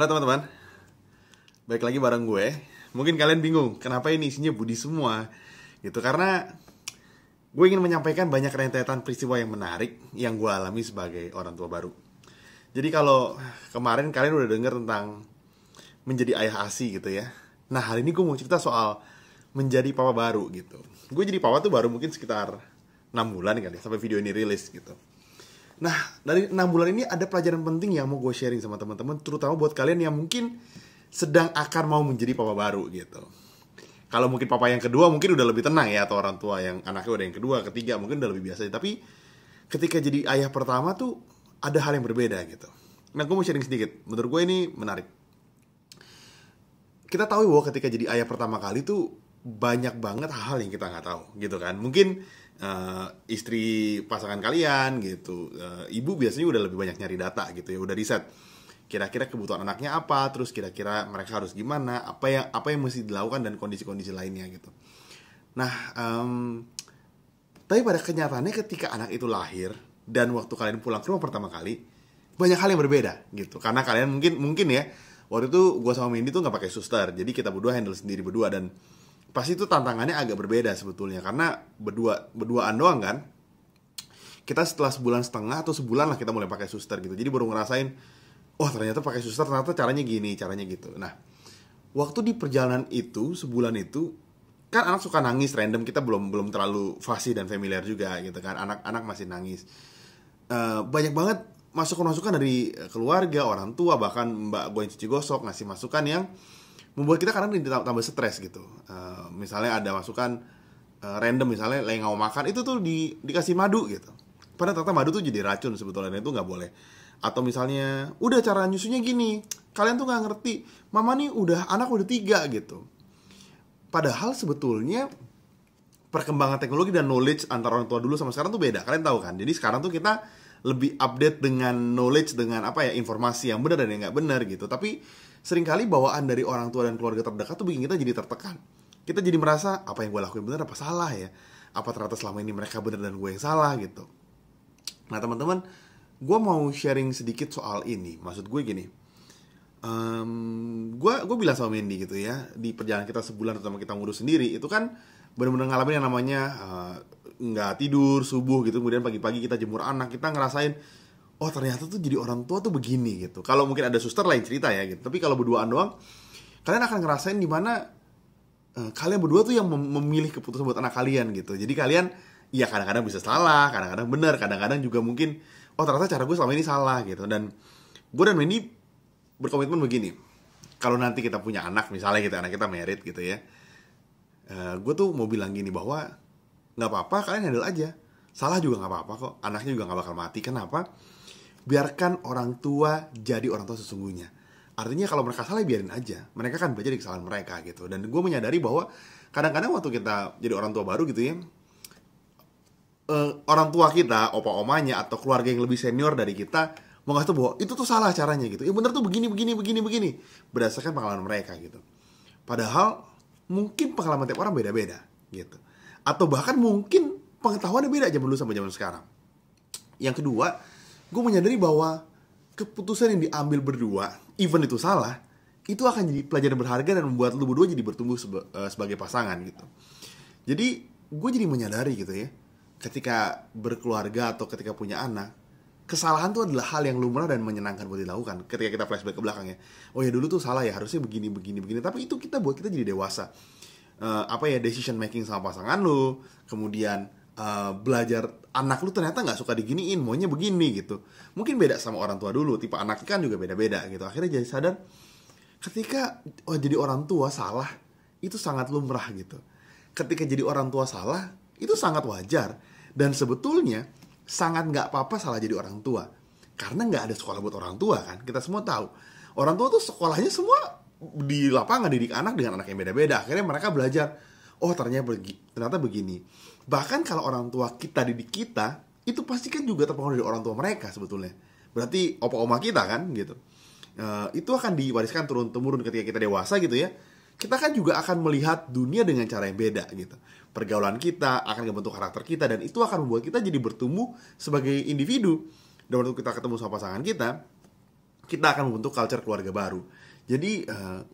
Halo teman-teman, balik lagi bareng gue. Mungkin kalian bingung, kenapa ini isinya Budi semua gitu, karena gue ingin menyampaikan banyak rentetan peristiwa yang menarik yang gue alami sebagai orang tua baru. Jadi kalau kemarin kalian udah denger tentang menjadi ayah ASI gitu ya. Nah hari ini gue mau cerita soal menjadi papa baru gitu. Gue jadi papa tuh baru mungkin sekitar 6 bulan kali ya, sampai video ini rilis gitu. Nah, dari 6 bulan ini ada pelajaran penting yang mau gue sharing sama teman-teman, terutama buat kalian yang mungkin sedang akan mau menjadi papa baru gitu. Kalau mungkin papa yang kedua mungkin udah lebih tenang ya, atau orang tua yang anaknya udah yang kedua, ketiga mungkin udah lebih biasa. Tapi ketika jadi ayah pertama tuh ada hal yang berbeda gitu. Nah, gue mau sharing sedikit. Menurut gue ini menarik. Kita tahu bahwa ketika jadi ayah pertama kali tuh banyak banget hal yang kita nggak tahu gitu kan. Mungkin istri pasangan kalian gitu, ibu biasanya udah lebih banyak nyari data gitu ya, udah riset kira-kira kebutuhan anaknya apa, terus kira-kira mereka harus gimana, apa yang mesti dilakukan dan kondisi-kondisi lainnya gitu. Nah, tapi pada kenyataannya ketika anak itu lahir dan waktu kalian pulang ke rumah pertama kali, banyak hal yang berbeda gitu. Karena kalian mungkin ya, waktu itu gue sama Mindy tuh nggak pakai suster, jadi kita berdua handle sendiri berdua, dan pasti itu tantangannya agak berbeda sebetulnya, karena berduaan doang kan. Kita setelah sebulan setengah atau sebulan lah kita mulai pakai suster gitu. Jadi baru ngerasain, oh ternyata pakai suster ternyata caranya gini, caranya gitu. Nah, waktu di perjalanan itu, sebulan itu, kan anak suka nangis random, kita belum terlalu fasih dan familiar juga gitu kan. Anak masih nangis. Banyak banget masukan-masukan dari keluarga, orang tua, bahkan mbak gue yang cuci gosok ngasih masukan yang membuat kita kadang tambah stres gitu. Misalnya ada masukan random, misalnya lagi nggak mau makan, itu tuh dikasih madu gitu. Padahal ternyata madu tuh jadi racun sebetulnya, itu nggak boleh. Atau misalnya, udah cara nyusunya gini, kalian tuh nggak ngerti, mama nih anak udah 3 gitu. Padahal sebetulnya perkembangan teknologi dan knowledge antara orang tua dulu sama sekarang tuh beda. Kalian tahu kan? Jadi sekarang tuh kita lebih update dengan knowledge, dengan informasi yang benar dan yang nggak benar gitu. Tapi seringkali bawaan dari orang tua dan keluarga terdekat tuh bikin kita jadi tertekan. Kita jadi merasa, apa yang gue lakuin benar apa salah ya? Apa ternyata selama ini mereka benar dan gue yang salah gitu. Nah teman-teman, gue mau sharing sedikit soal ini. Maksud gue gini, gue bilang sama Mindy gitu ya, di perjalanan kita sebulan terutama kita ngurus sendiri, itu kan benar-benar ngalamin yang namanya nggak tidur subuh gitu, kemudian pagi-pagi kita jemur anak, kita ngerasain, oh ternyata tuh jadi orang tua tuh begini gitu. Kalau mungkin ada suster lain cerita ya gitu, tapi kalau berduaan doang, kalian akan ngerasain dimana kalian berdua tuh yang memilih keputusan buat anak kalian gitu. Jadi kalian ya kadang-kadang bisa salah, kadang-kadang benar, kadang-kadang juga mungkin oh ternyata cara gue selama ini salah gitu. Dan gue dan Wendy berkomitmen begini, kalau nanti kita punya anak, misalnya gitu, anak kita married gitu ya, gue tuh mau bilang gini bahwa nggak apa-apa, kalian handle aja, salah juga nggak apa-apa kok, anaknya juga nggak bakal mati. Kenapa? Biarkan orang tua jadi orang tua sesungguhnya. Artinya kalau mereka salah biarin aja, mereka kan belajar dari kesalahan mereka gitu. Dan gue menyadari bahwa kadang-kadang waktu kita jadi orang tua baru gitu ya, orang tua kita, opa-omanya atau keluarga yang lebih senior dari kita mau ngasih tau bahwa itu tuh salah caranya gitu. Ya bener tuh begini berdasarkan pengalaman mereka gitu. Padahal mungkin pengalaman tiap orang beda-beda gitu. Atau bahkan mungkin pengetahuannya beda zaman dulu sama zaman sekarang. Yang kedua, gue menyadari bahwa keputusan yang diambil berdua, even itu salah, itu akan jadi pelajaran berharga dan membuat lu berdua jadi bertumbuh sebagai pasangan gitu. Jadi gue jadi menyadari gitu ya, ketika berkeluarga atau ketika punya anak, kesalahan itu adalah hal yang lumrah dan menyenangkan buat dilakukan. Ketika kita flashback ke belakang ya, oh ya dulu tuh salah ya, harusnya begini. Tapi itu buat kita jadi dewasa. Decision making sama pasangan lu, kemudian belajar anak lu ternyata nggak suka diginiin, maunya begini gitu. Mungkin beda sama orang tua dulu, tipe anak kan juga beda-beda gitu. Akhirnya jadi sadar, ketika jadi orang tua salah, itu sangat lumrah gitu. Ketika jadi orang tua salah, itu sangat wajar. Dan sebetulnya sangat nggak apa-apa salah jadi orang tua, karena nggak ada sekolah buat orang tua kan. Kita semua tahu orang tua tuh sekolahnya semua di lapangan, didik anak dengan anak yang beda-beda. Akhirnya mereka belajar, oh ternyata begini. Bahkan kalau orang tua kita didik kita, itu pasti kan juga terpengaruh dari orang tua mereka sebetulnya. Berarti opa-oma kita kan gitu. Itu akan diwariskan turun-temurun ketika kita dewasa gitu ya. Kita kan juga akan melihat dunia dengan cara yang beda gitu. Pergaulan kita akan membentuk karakter kita, dan itu akan membuat kita jadi bertumbuh sebagai individu. Dan waktu kita ketemu sama pasangan kita kita akan membentuk culture keluarga baru. Jadi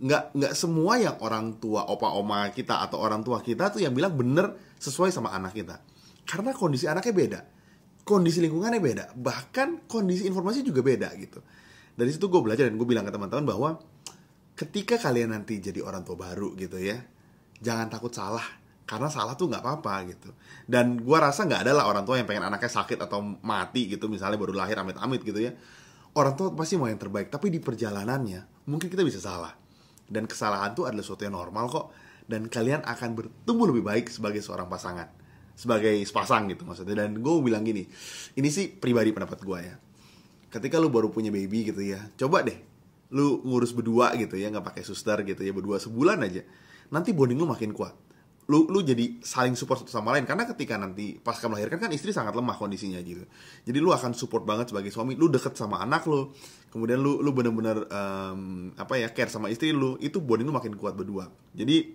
nggak semua yang orang tua, opa oma kita atau orang tua kita tuh yang bilang bener sesuai sama anak kita. Karena kondisi anaknya beda, kondisi lingkungannya beda, bahkan kondisi informasi juga beda gitu. Dari situ gue belajar dan gue bilang ke teman-teman bahwa ketika kalian nanti jadi orang tua baru gitu ya, jangan takut salah. Karena salah tuh nggak apa-apa gitu. Dan gue rasa nggak ada lah orang tua yang pengen anaknya sakit atau mati gitu, misalnya baru lahir amit-amit gitu ya. Orang tua pasti mau yang terbaik, tapi di perjalanannya mungkin kita bisa salah. Dan kesalahan itu adalah sesuatu yang normal kok. Dan kalian akan bertumbuh lebih baik sebagai seorang pasangan, sebagai sepasang gitu maksudnya. Dan gue bilang gini, ini sih pribadi pendapat gue ya. Ketika lu baru punya baby gitu ya, coba deh lu ngurus berdua gitu ya, nggak pakai suster gitu ya, berdua sebulan aja. Nanti bonding lu makin kuat. Lu jadi saling support satu sama lain. Karena ketika nanti pasca melahirkan kan istri sangat lemah kondisinya gitu. Jadi lu akan support banget sebagai suami. Lu deket sama anak lu, kemudian lu bener-bener care sama istri lu. Itu bonding lu makin kuat berdua. Jadi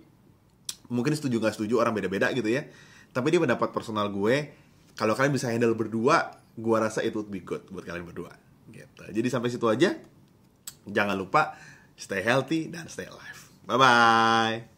mungkin setuju gak setuju, orang beda-beda gitu ya. Tapi dia pendapat personal gue, kalau kalian bisa handle berdua, gue rasa it would be good buat kalian berdua gitu. Jadi sampai situ aja. Jangan lupa stay healthy dan stay alive. Bye-bye.